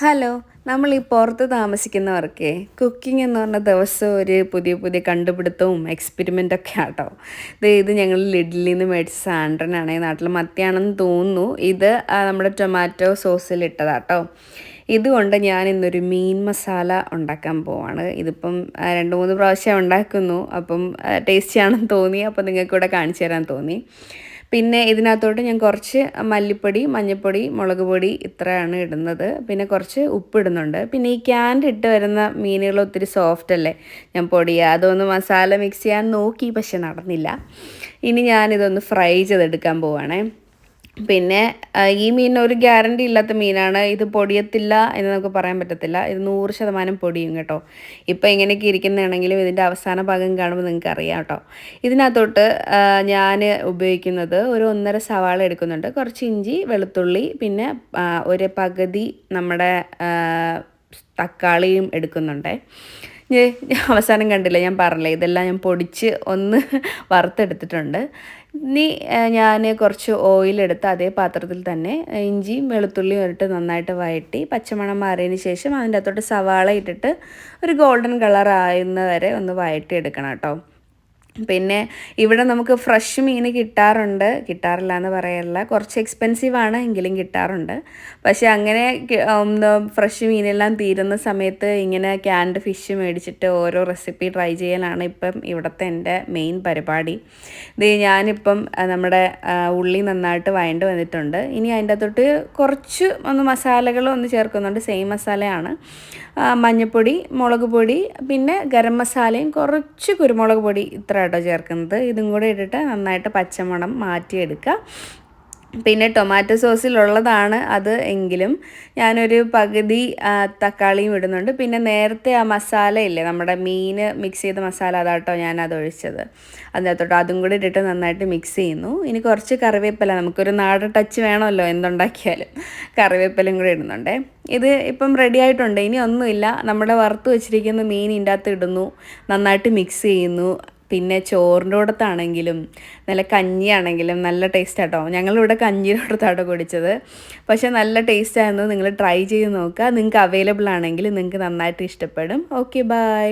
Hello. നമ്മൾ ഈ പുറത്ത് താമസിക്കുന്നവർക്കേ കുക്കിംഗ് എന്ന് പറഞ്ഞ ദിവസം ഒരു പുതിയ പുതിയ കണ്ടുപിടുത്തവും എക്സ്പെരിമെൻ്റൊക്കെ ആട്ടോ. ഇത് ഞങ്ങൾ ലിഡിലിൽ നിന്ന് മേടിച്ച സാൻഡ്രനാണ്, നാട്ടിൽ മത്തിയാണെന്ന് തോന്നുന്നു. ഇത് നമ്മുടെ ടൊമാറ്റോ സോസിൽ ഇട്ടതാട്ടോ. ഇതുകൊണ്ട് ഞാൻ ഇന്നൊരു മീൻ മസാല ഉണ്ടാക്കാൻ പോവാണ്. ഇതിപ്പം 2-3 പ്രാവശ്യം ഉണ്ടാക്കുന്നു. അപ്പം ടേസ്റ്റിയാണെന്ന് തോന്നി, അപ്പം നിങ്ങൾക്കിവിടെ കാണിച്ചു തരാൻ തോന്നി. പിന്നെ ഇതിനകത്തോട്ട് ഞാൻ കുറച്ച് മല്ലിപ്പൊടി, മഞ്ഞൾപ്പൊടി, മുളക് പൊടി ഇത്രയാണ് ഇടുന്നത്. പിന്നെ കുറച്ച് ഉപ്പിടുന്നുണ്ട്. പിന്നെ ഈ ക്യാൻഡ് ഇട്ട് വരുന്ന മീനുകൾ ഒത്തിരി സോഫ്റ്റ് അല്ലേ, ഞാൻ അതൊന്ന് മസാല മിക്സ് ചെയ്യാൻ നോക്കി, പക്ഷെ നടന്നില്ല. ഇനി ഞാനിതൊന്ന് ഫ്രൈ ചെയ്തെടുക്കാൻ പോവുകയാണേ. പിന്നെ ഈ മീൻ ഒരു ഗ്യാരണ്ടി ഇല്ലാത്ത മീനാണ്. ഇത് പൊടിയത്തില്ല എന്ന് നമുക്ക് പറയാൻ പറ്റത്തില്ല. ഇത് 100% പൊടിയും കേട്ടോ. ഇപ്പം ഇങ്ങനെയൊക്കെ ഇരിക്കുന്നതാണെങ്കിലും ഇതിൻ്റെ അവസാന ഭാഗം കാണുമ്പോൾ നിങ്ങൾക്ക് അറിയാം കേട്ടോ. ഇതിനകത്തോട്ട് ഞാൻ ഉപയോഗിക്കുന്നത് ഒരു 1.5 സവാള എടുക്കുന്നുണ്ട്, കുറച്ച് ഇഞ്ചി, വെളുത്തുള്ളി, പിന്നെ ഒരു പകുതി നമ്മുടെ തക്കാളിയും എടുക്കുന്നുണ്ട്. അവസാനം കണ്ടില്ല, ഞാൻ പറഞ്ഞില്ലേ, ഇതെല്ലാം ഞാൻ പൊടിച്ച് ഒന്ന് വറുത്തെടുത്തിട്ടുണ്ട്. ഇനി ഞാൻ കുറച്ച് ഓയിലെടുത്ത് അതേ പാത്രത്തിൽ തന്നെ ഇഞ്ചിയും വെളുത്തുള്ളിയും ഇട്ട് നന്നായിട്ട് വഴറ്റി പച്ചമണം മാറിയതിന് ശേഷം അതിൻ്റെ അകത്തോട്ട് സവാള ഇട്ടിട്ട് ഒരു ഗോൾഡൻ കളർ ആകുന്നവരെ ഒന്ന് വഴറ്റി എടുക്കണം കേട്ടോ. പിന്നെ ഇവിടെ നമുക്ക് ഫ്രഷ് മീൻ കിട്ടാറില്ല എന്ന് പറയല്ല, കുറച്ച് എക്സ്പെൻസീവാണ് എങ്കിലും കിട്ടാറുണ്ട്. പക്ഷേ അങ്ങനെ ഫ്രഷ് മീനെല്ലാം തീരുന്ന സമയത്ത് ഇങ്ങനെ ക്യാൻഡ് ഫിഷ് മേടിച്ചിട്ട് ഓരോ റെസിപ്പി ട്രൈ ചെയ്യാനാണ് ഇപ്പം ഇവിടുത്തെ എൻ്റെ മെയിൻ പരിപാടി. ഞാനിപ്പം നമ്മുടെ ഉള്ളി നന്നായിട്ട് വഴണ്ട് വന്നിട്ടുണ്ട്. ഇനി അതിൻ്റെ അകത്തോട്ട് കുറച്ച് മസാലകളും ചേർക്കുന്നുണ്ട്, സെയിം മസാലയാണ്. മഞ്ഞൾപ്പൊടി, മുളക് പൊടി, പിന്നെ ഗരം മസാലയും കുറച്ച് കുരുമുളക് പൊടി ഇത്ര കേട്ടോ ചേർക്കുന്നത്. ഇതും കൂടെ ഇട്ടിട്ട് നന്നായിട്ട് പച്ചമണം മാറ്റിയെടുക്കുക. പിന്നെ ടൊമാറ്റോ സോസിലുള്ളതാണ് അത് എങ്കിലും ഞാനൊരു പകുതി തക്കാളിയും ഇടുന്നുണ്ട്. പിന്നെ നേരത്തെ ആ മസാല ഇല്ലേ, നമ്മുടെ മീൻ മിക്സ് ചെയ്ത മസാല, അതാട്ടോ ഞാനത് ഒഴിച്ചത്. അതിനകത്തോട്ട് അതും കൂടി ഇട്ടിട്ട് നന്നായിട്ട് മിക്സ് ചെയ്യുന്നു. ഇനി കുറച്ച് കറിവേപ്പില, നമുക്കൊരു നാടൻ ടച്ച് വേണമല്ലോ എന്തുണ്ടാക്കിയാലും, കറിവേപ്പിലയും കൂടി ഇടുന്നുണ്ട്. ഇത് ഇപ്പം റെഡി ആയിട്ടുണ്ട്. ഇനി ഒന്നുമില്ല, നമ്മുടെ വറുത്ത് വെച്ചിരിക്കുന്ന മീൻ ഇതിൻ്റെ അകത്ത് ഇടുന്നു, നന്നായിട്ട് മിക്സ് ചെയ്യുന്നു. പിന്നെ ചോറിൻ്റെ കൂടത്താണെങ്കിലും നല്ല കഞ്ഞിയാണെങ്കിലും നല്ല ടേസ്റ്റ് ആട്ടോ. ഞങ്ങളിവിടെ കഞ്ഞിയുടെ കൂടത്താട്ടോ കുടിച്ചത്. പക്ഷേ നല്ല ടേസ്റ്റായിരുന്നു. നിങ്ങൾ ട്രൈ ചെയ്ത് നോക്കുക. നിങ്ങൾക്ക് അവൈലബിൾ ആണെങ്കിൽ നിങ്ങൾക്ക് നന്നായിട്ട് ഇഷ്ടപ്പെടും. Okay, by.